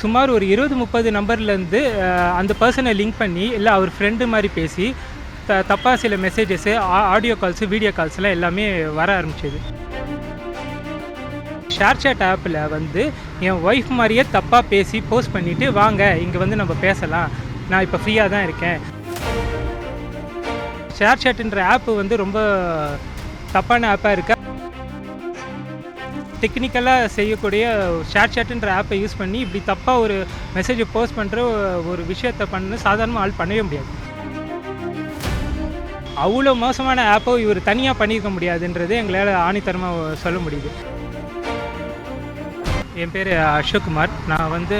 சுமார் ஒரு 20-30 நம்பர்லேருந்து அந்த பர்சனை லிங்க் பண்ணி இல்லை அவர் ஃப்ரெண்டு மாதிரி பேசி தப்பாக சில மெசேஜஸ்ஸு ஆடியோ கால்ஸு வீடியோ கால்ஸ்லாம் எல்லாமே வர ஆரம்பிச்சிது. ஷேர் சாட் ஆப்பில் வந்து என் ஒய்ஃப் மாதிரியே தப்பாக பேசி போஸ்ட் பண்ணிவிட்டு வாங்க இங்கே வந்து நம்ம பேசலாம், நான் இப்போ ஃப்ரீயாக தான் இருக்கேன். ஷேர் சாட்டுன்ற ஆப்பு வந்து ரொம்ப தப்பான ஆப்பாக இருக்கா. டெக்னிக்கலாக செய்யக்கூடிய ஷேர் சாட்டுன்ற ஆப்பை யூஸ் பண்ணி இப்படி தப்பாக ஒரு மெசேஜை போஸ்ட் பண்ணுற ஒரு விஷயத்தை சாதாரணமாக ஆள் பண்ணவே முடியாது. அவ்வளோ மோசமான ஆப்போ இவர் தனியாக பண்ணியிருக்க முடியாதுன்றது எங்களால் ஆணித்தரமாக சொல்ல முடியுது. என் பேர் அசோக்குமார். நான் வந்து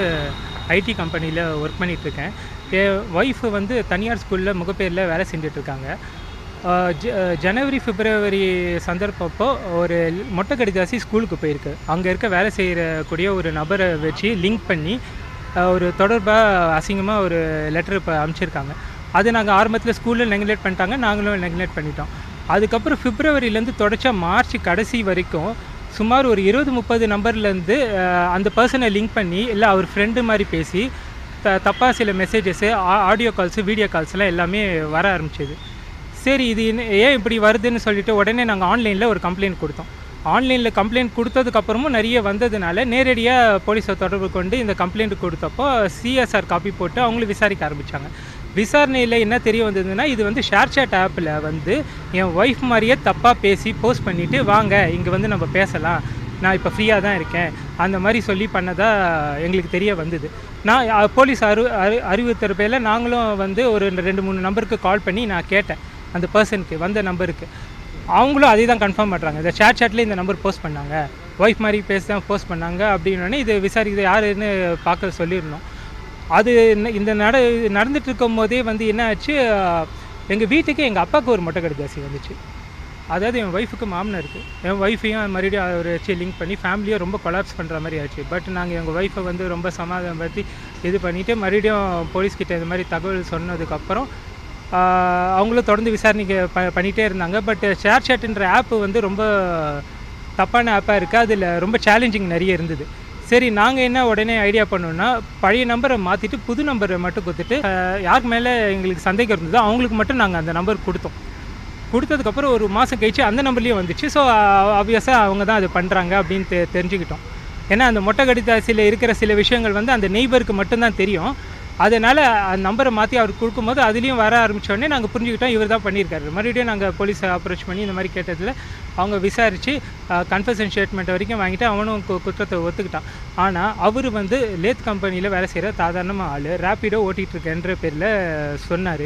ஐடி கம்பெனியில் ஒர்க் பண்ணிகிட்ருக்கேன். என் ஒய்ஃபு வந்து தனியார் ஸ்கூலில் முகப்பேரில் வேலை செஞ்சிட்ருக்காங்க. ஜனவரி பிப்ரவரி சந்தர்ப்பப்போ ஒரு மொட்டை கடிதாசி ஸ்கூலுக்கு போயிருக்கு. அங்கே இருக்க வேலை செய்யக்கூடிய ஒரு நபரை வச்சு லிங்க் பண்ணி ஒரு தொடர்பாக அசிங்கமாக ஒரு லெட்டர் இப்போ அனுப்பிச்சிருக்காங்க. அது நாங்கள் ஆரம்பத்தில் ஸ்கூலில் நெக்லெக்ட் பண்ணிட்டாங்க, நாங்களும் நெக்லெக்ட் பண்ணிட்டோம். அதுக்கப்புறம் பிப்ரவரியிலேருந்து தொடர்ச்சா மார்ச் கடைசி வரைக்கும் சுமார் ஒரு 20-30 நம்பர்லேருந்து அந்த பர்சனை லிங்க் பண்ணி இல்லை அவர் ஃப்ரெண்டு மாதிரி பேசி தப்பாக சில மெசேஜஸ்ஸு ஆடியோ கால்ஸு வீடியோ கால்ஸ்லாம் எல்லாமே வர ஆரம்பிச்சிது. சரி இது ஏன் இப்படி வருதுன்னு சொல்லிவிட்டு உடனே நாங்கள் ஆன்லைனில் ஒரு கம்ப்ளைண்ட் கொடுத்தோம். ஆன்லைனில் கம்ப்ளைண்ட் கொடுத்ததுக்கப்புறமும் நிறைய வந்ததுனால நேரடியாக போலீஸை தொடர்பு கொண்டு இந்த கம்ப்ளைண்ட் கொடுத்தப்போ சிஎஸ்ஆர் காப்பி போட்டு அவங்களும் விசாரிக்க ஆரம்பித்தாங்க. விசாரணையில் என்ன தெரிய வந்ததுன்னா, இது வந்து ஷேர் சாட் ஆப்பில் வந்து என் ஒய்ஃப் மாதிரியே தப்பாக பேசி போஸ்ட் பண்ணிவிட்டு வாங்க இங்கே வந்து நம்ம பேசலாம், நான் இப்போ ஃப்ரீயாக தான் இருக்கேன், அந்த மாதிரி சொல்லி பண்ணதாக எங்களுக்கு தெரிய வந்தது. நான் போலீஸ் அறிவுறுத்தற பேரில் நாங்களும் வந்து ஒரு 2-3 நம்பருக்கு கால் பண்ணி நான் கேட்டேன். அந்த பர்சனுக்கு வந்த நம்பருக்கு அவங்களும் அதே தான் கன்ஃபார்ம் பண்ணுறாங்க. இந்த ஷேர் சாட்டில் இந்த நம்பர் போஸ்ட் பண்ணாங்க, ஒய்ஃப் மாதிரி பேசி தான் போஸ்ட் பண்ணாங்க அப்படின்னோடனே இது விசாரிக்கிறது யாருன்னு பார்க்க சொல்லியிருந்தோம். அது இந்த நடந்துட்டு இருக்கும் போதே வந்து என்ன ஆச்சு, எங்கள் வீட்டுக்கு எங்கள் அப்பாவுக்கு ஒரு மொட்டை கடிதாசி வந்துச்சு. அதாவது என் ஒய்ஃபுக்கு மாமனாருக்கு என் ஒய்ஃபையும் மறுபடியும் அவர் வச்சு லிங்க் பண்ணி ஃபேமிலியை ரொம்ப கொலாப்ஸ் பண்ணுற மாதிரி ஆச்சு. பட் நாங்கள் எங்கள் ஒய்ஃபை வந்து ரொம்ப சமாதானப்படுத்தி இது பண்ணிவிட்டு மறுபடியும் போலீஸ்கிட்ட இந்த மாதிரி தகவல் சொன்னதுக்கப்புறம் அவங்களும் தொடர்ந்து விசாரணைக்கு பண்ணிகிட்டே இருந்தாங்க. பட் ஷேர் சாட்டுன்ற ஆப்பு வந்து ரொம்ப தப்பான ஆப்பாக இருக்குது. அதில் ரொம்ப சேலஞ்சிங் நிறைய இருந்தது. சரி நாங்கள் என்ன உடனே ஐடியா பண்ணோன்னா, பழைய நம்பரை மாற்றிட்டு புது நம்பரை மட்டும் கொடுத்துட்டு யாருக்கு மேலே எங்களுக்கு சந்தேகம் இருந்ததோ அவங்களுக்கு மட்டும் நாங்கள் அந்த நம்பர் கொடுத்தோம். கொடுத்ததுக்கப்புறம் ஒரு மாதம் கழிச்சு அந்த நம்பர்லேயும் வந்துச்சு. ஸோ ஆப்வியஸாக அவங்க தான் அது பண்ணுறாங்க அப்படின்னு தெரிஞ்சுக்கிட்டோம். ஏன்னா அந்த மொட்டை கடிதாசியில் இருக்கிற சில விஷயங்கள் வந்து அந்த நெய்பருக்கு மட்டும்தான் தெரியும். அதனால் அந்த நம்பரை மாற்றி அவருக்கு கொடுக்கும்போது அதுலேயும் வர ஆரம்பித்தோடனே நாங்கள் புரிஞ்சுக்கிட்டோம் இவர் தான் பண்ணியிருக்காரு. மறுபடியும் நாங்கள் போலீஸை அப்ரோச் பண்ணி இந்த மாதிரி கேட்டதில் அவங்க விசாரித்து கன்ஃபெஷன் ஸ்டேட்மெண்ட் வரைக்கும் வாங்கிட்டு அவனும் குற்றத்தை ஒத்துக்கிட்டான். ஆனால் அவர் வந்து லேத் கம்பெனியில் வேலை செய்கிற சாதாரணமாக ஆள், ரேப்பிடோ ஓட்டிகிட்ருக்கேன்ற பேரில் சொன்னார்.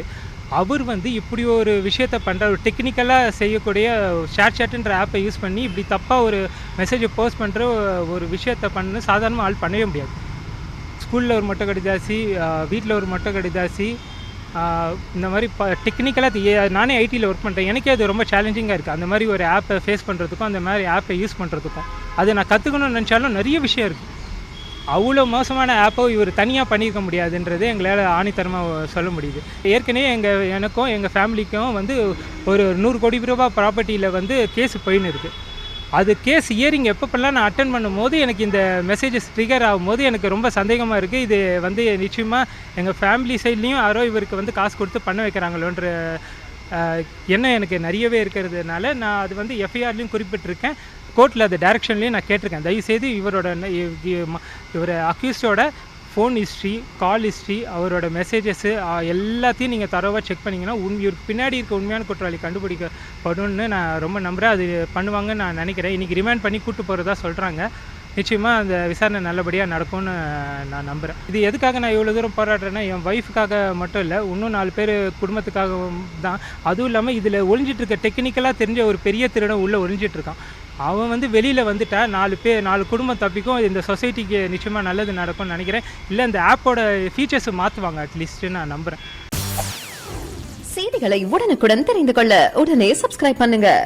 அவர் வந்து இப்படி ஒரு விஷயத்தை பண்ணுற ஒரு டெக்னிக்கலாக செய்யக்கூடிய ஷேர் சாட்டுன்ற ஆப்பை யூஸ் பண்ணி இப்படி தப்பாக ஒரு மெசேஜை போஸ்ட் பண்ணுற ஒரு விஷயத்தை சாதாரணமாக ஆள் பண்ணவே முடியாது. ஸ்கூலில் ஒரு மொட்டை கடிதாசி, வீட்டில் ஒரு மொட்டை கடிதாசி, இந்த மாதிரி டெக்னிக்கலாக நானே ஐடியில் ஒர்க் பண்ணுறேன். எனக்கே அது ரொம்ப சேலஞ்சிங்காக இருக்குது. அந்த மாதிரி ஒரு ஆப்பை ஃபேஸ் பண்ணுறதுக்கும் அந்த மாதிரி ஆப்பை யூஸ் பண்ணுறதுக்கும் அதை நான் கற்றுக்கணும்னு நினச்சாலும் நிறைய விஷயம் இருக்குது. அவ்வளோ மோசமான ஆப்போ இவர் தனியாக பண்ணியிருக்க முடியாதுன்றது எங்களால் ஆணித்தரமாக சொல்ல முடியுது. ஏற்கனவே எனக்கும் எங்கள் ஃபேமிலிக்கும் வந்து ஒரு 100 கோடி ரூபாய் ப்ராப்பர்ட்டியில் வந்து கேஸ் போயின்னு இருக்குது. அது கேஸ் ஹியரிங் எப்பப்பெல்லாம் நான் அட்டன் பண்ணும்போது எனக்கு இந்த மெசேஜஸ் ட்ரிகர் ஆகும்போது எனக்கு ரொம்ப சந்தேகமாக இருக்குது. இது வந்து நிச்சயமாக எங்கள் ஃபேமிலி சைட்லேயும் யாரோ இவருக்கு வந்து காசு கொடுத்து பண்ண வைக்கிறாங்களோன்ற எண்ணம் எனக்கு நிறையவே இருக்கிறதுனால நான் அது வந்து எஃப்ஐஆர்லேயும் குறிப்பிட்டிருக்கேன். கோர்ட்டில் அது டைரக்ஷன்லேயும் நான் கேட்டிருக்கேன். தயவுசெய்து இவர் அக்யூஸ்டோட ஃபோன் ஹிஸ்ட்ரி, கால் ஹிஸ்ட்ரி, அவரோட மெசேஜஸ்ஸு எல்லாத்தையும் நீங்கள் தரவாக செக் பண்ணிங்கன்னா இவருக்கு பின்னாடி இருக்க உண்மையான குற்றவாளி கண்டுபிடிக்கப்படும்னு நான் ரொம்ப நம்புகிறேன். அது பண்ணுவாங்கன்னு நான் நினைக்கிறேன். இன்றைக்கி ரிமாண்ட் பண்ணி கூப்பிட்டு போகிறதா சொல்கிறாங்க. நிச்சயமாக அந்த விசாரணை நல்லபடியாக நடக்கும்னு நான் நம்புகிறேன். இது எதுக்காக நான் இவ்வளோ தூரம் போராடுறேன்னா, என் ஒய்ஃபுக்காக மட்டும் இல்லை, இன்னும் 4 பேர் குடும்பத்துக்காகவும் தான். அதுவும் இல்லாமல் இதில் ஒழிஞ்சிட்ருக்க டெக்னிக்கலாக தெரிஞ்ச ஒரு பெரிய திருடன் உள்ளே ஒழிஞ்சிட்ருக்கான். அவன் வந்து வெளியில் வந்துட்டா 4 குடும்பம் தப்பிக்கும். இந்த சொசைட்டிக்கு நிச்சயமாக நல்லது நடக்கும்னு நினைக்கிறேன். இல்லை இந்த ஆப்போட ஃபீச்சர்ஸை மாற்றுவாங்க அட்லீஸ்ட்டு நான் நம்புகிறேன். செய்திகளை உடனுக்குடன் தெரிந்து கொள்ள உடனே சப்ஸ்கிரைப் பண்ணுங்கள்.